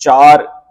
4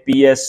PS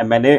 MNA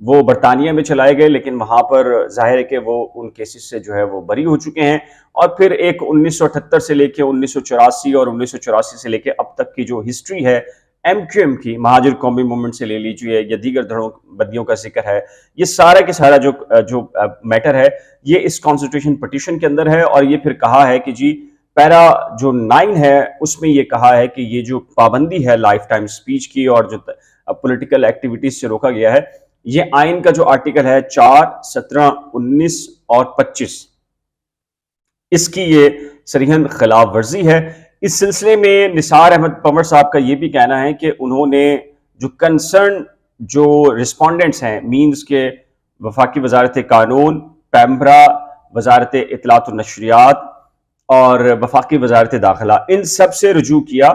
وہ برطانیہ میں چلائے گئے، لیکن وہاں پر ظاہر ہے کہ وہ ان کیسز سے جو ہے وہ بری ہو چکے ہیں۔ اور پھر ایک 1978 سے لے کے 1984 اور 1984 سے لے کے اب تک کی جو ہسٹری ہے ایم کیو ایم کی، مہاجر قومی موومنٹ سے لے لیجیے یا دیگر دھڑوں بدیوں کا ذکر ہے، یہ سارا کے سارا جو میٹر ہے یہ اس کانسٹیٹیوشن پٹیشن کے اندر ہے۔ اور یہ پھر کہا ہے کہ جی پیرا جو 9 ہے اس میں یہ کہا ہے کہ یہ جو پابندی ہے لائف ٹائم سپیچ کی اور جو پولیٹیکل ایکٹیویٹیز سے روکا گیا ہے، یہ آئین کا جو آرٹیکل ہے 4، 17، 19 اور 25، اس کی یہ صریحاً خلاف ورزی ہے۔ اس سلسلے میں نثار احمد پنور صاحب کا یہ بھی کہنا ہے کہ انہوں نے جو کنسرن جو رسپونڈنٹس ہیں مینز کے وفاقی وزارت قانون، پیمبرا، وزارت اطلاعات و نشریات اور وفاقی وزارت داخلہ، ان سب سے رجوع کیا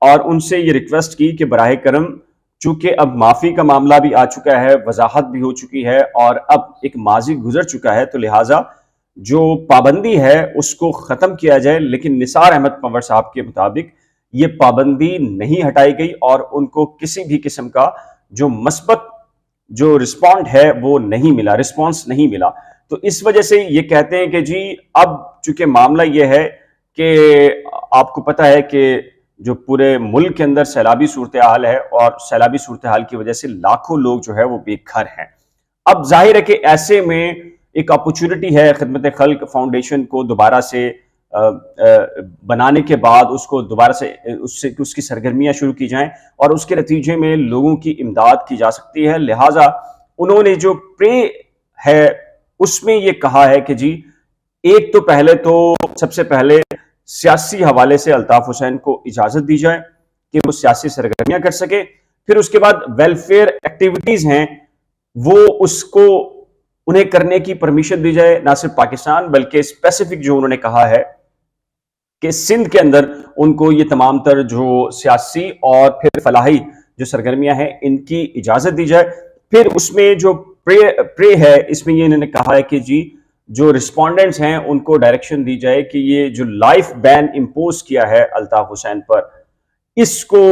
اور ان سے یہ ریکویسٹ کی کہ براہ کرم چونکہ اب معافی کا معاملہ بھی آ چکا ہے، وضاحت بھی ہو چکی ہے اور اب ایک ماضی گزر چکا ہے، تو لہٰذا جو پابندی ہے اس کو ختم کیا جائے۔ لیکن نثار احمد پنور صاحب کے مطابق یہ پابندی نہیں ہٹائی گئی اور ان کو کسی بھی قسم کا جو مثبت جو رسپونڈ ہے وہ نہیں ملا، رسپانس نہیں ملا۔ تو اس وجہ سے یہ کہتے ہیں کہ جی اب چونکہ معاملہ یہ ہے کہ آپ کو پتہ ہے کہ جو پورے ملک کے اندر سیلابی صورتحال ہے اور سیلابی صورتحال کی وجہ سے لاکھوں لوگ جو ہے وہ بے گھر ہیں۔ اب ظاہر ہے کہ ایسے میں ایک اپرچونٹی ہے خدمت خلق فاؤنڈیشن کو دوبارہ سے بنانے کے بعد اس کو دوبارہ سے اس کی سرگرمیاں شروع کی جائیں اور اس کے نتیجے میں لوگوں کی امداد کی جا سکتی ہے۔ لہٰذا انہوں نے جو پرے ہے اس میں یہ کہا ہے کہ جی ایک تو پہلے تو سب سے پہلے سیاسی حوالے سے الطاف حسین کو اجازت دی جائے کہ وہ سیاسی سرگرمیاں کر سکے، پھر اس کے بعد ویلفیئر ایکٹیویٹیز ہیں وہ اس کو انہیں کرنے کی پرمیشن دی جائے، نہ صرف پاکستان بلکہ اسپیسیفک جو انہوں نے کہا ہے کہ سندھ کے اندر ان کو یہ تمام تر جو سیاسی اور پھر فلاحی جو سرگرمیاں ہیں ان کی اجازت دی جائے۔ پھر اس میں جو پرے ہے اس میں یہ انہوں نے کہا ہے کہ جی جو رسپونڈنٹس ہیں ان کو ڈائریکشن دی جائے کہ یہ جو لائف بین امپوز کیا ہے الطاف حسین پر، اس کو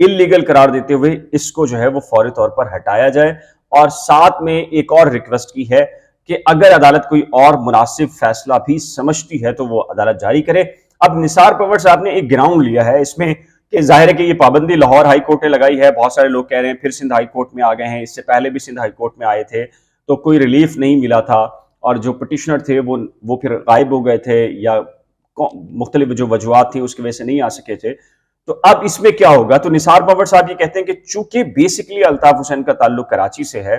اللیگل قرار دیتے ہوئے اس کو جو ہے وہ فوری طور پر ہٹایا جائے۔ اور ساتھ میں ایک اور ریکویسٹ کی ہے کہ اگر عدالت کوئی اور مناسب فیصلہ بھی سمجھتی ہے تو وہ عدالت جاری کرے۔ اب نثار پنور صاحب نے ایک گراؤنڈ لیا ہے اس میں کہ ظاہر ہے کہ یہ پابندی لاہور ہائی کورٹ نے لگائی ہے، بہت سارے لوگ کہہ رہے ہیں پھر سندھ ہائی کورٹ میں آ گئے ہیں، اس سے پہلے بھی سندھ ہائی کورٹ میں آئے تھے تو کوئی ریلیف نہیں ملا تھا اور جو پٹیشنر تھے وہ پھر غائب ہو گئے تھے یا مختلف جو وجوہات تھیں اس کی وجہ سے نہیں آ سکے تھے۔ تو اب اس میں کیا ہوگا؟ تو نثار پنور صاحب یہ کہتے ہیں کہ چونکہ بیسیکلی الطاف حسین کا تعلق کراچی سے ہے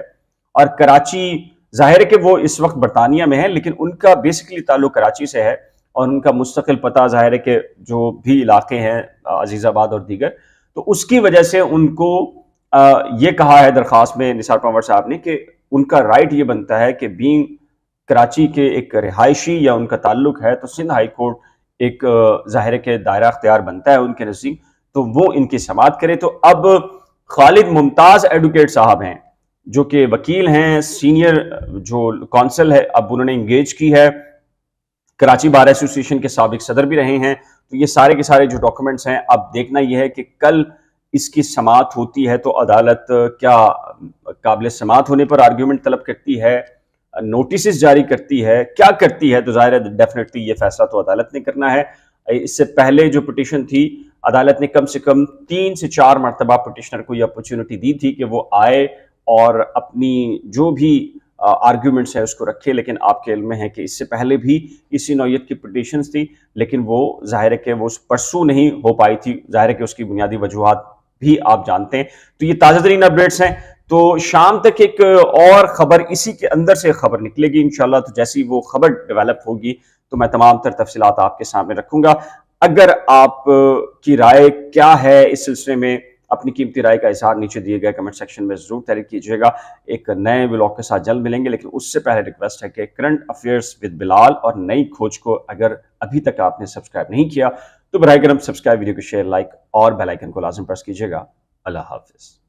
اور کراچی ظاہر ہے کہ وہ اس وقت برطانیہ میں ہے لیکن ان کا بیسیکلی تعلق کراچی سے ہے اور ان کا مستقل پتہ ظاہر ہے کہ جو بھی علاقے ہیں عزیز آباد اور دیگر، تو اس کی وجہ سے ان کو یہ کہا ہے درخواست میں نثار پنور صاحب نے کہ ان کا رائٹ یہ بنتا ہے کہ بینگ کراچی کے ایک رہائشی یا ان کا تعلق ہے تو سندھ ہائی کورٹ ایک ظاہر ہے کہ دائرہ اختیار بنتا ہے ان کے نزدیک، تو وہ ان کی سماعت کرے۔ تو اب خالد ممتاز ایڈوکیٹ صاحب ہیں جو کہ وکیل ہیں، سینئر جو کونسل ہے، اب انہوں نے انگیج کی ہے، کراچی بار ایسوسی ایشن کے سابق صدر بھی رہے ہیں۔ تو یہ سارے کے سارے جو ڈاکومنٹس ہیں، اب دیکھنا یہ ہے کہ کل اس کی سماعت ہوتی ہے تو عدالت کیا قابل سماعت ہونے پر آرگیومنٹ طلب کرتی ہے، نوٹسز جاری کرتی ہے، کیا کرتی ہے، تو ظاہر ہے ڈیفینیٹلی یہ فیصلہ تو عدالت نے کرنا ہے۔ اس سے پہلے جو پٹیشن تھی عدالت نے کم سے کم 3 سے 4 مرتبہ پٹیشنر کو یہ اپرچونٹی دی تھی کہ وہ آئے اور اپنی جو بھی آرگیومنٹس ہے اس کو رکھے، لیکن آپ کے علم میں ہے کہ اس سے پہلے بھی اسی نوعیت کی پٹیشنز تھی لیکن وہ ظاہر ہے کہ وہ پرسو نہیں ہو پائی تھی، ظاہر ہے کہ اس کی بنیادی وجوہات بھی آپ جانتے ہیں۔ تو یہ تازہ ترین اپڈیٹس ہیں، تو شام تک ایک اور خبر اسی کے اندر سے خبر نکلے گی انشاءاللہ، تو جیسی وہ خبر ڈیولپ ہوگی تو میں تمام تر تفصیلات آپ کے سامنے رکھوں گا۔ اگر آپ کی رائے کیا ہے اس سلسلے میں، اپنی قیمتی رائے کا اظہار نیچے دیے گئے کمنٹ سیکشن میں ضرور تحریر کیجیے گا۔ ایک نئے ولاگ کے ساتھ جلد ملیں گے، لیکن اس سے پہلے ریکویسٹ ہے کہ کرنٹ افیئرز ود بلال اور نئی کھوج کو اگر ابھی تک آپ نے سبسکرائب نہیں کیا تو براہ کرم سبسکرائب، ویڈیو کو شیئر، لائک اور بیل آئیکن کو لازم پریس کیجیے گا۔ اللہ حافظ۔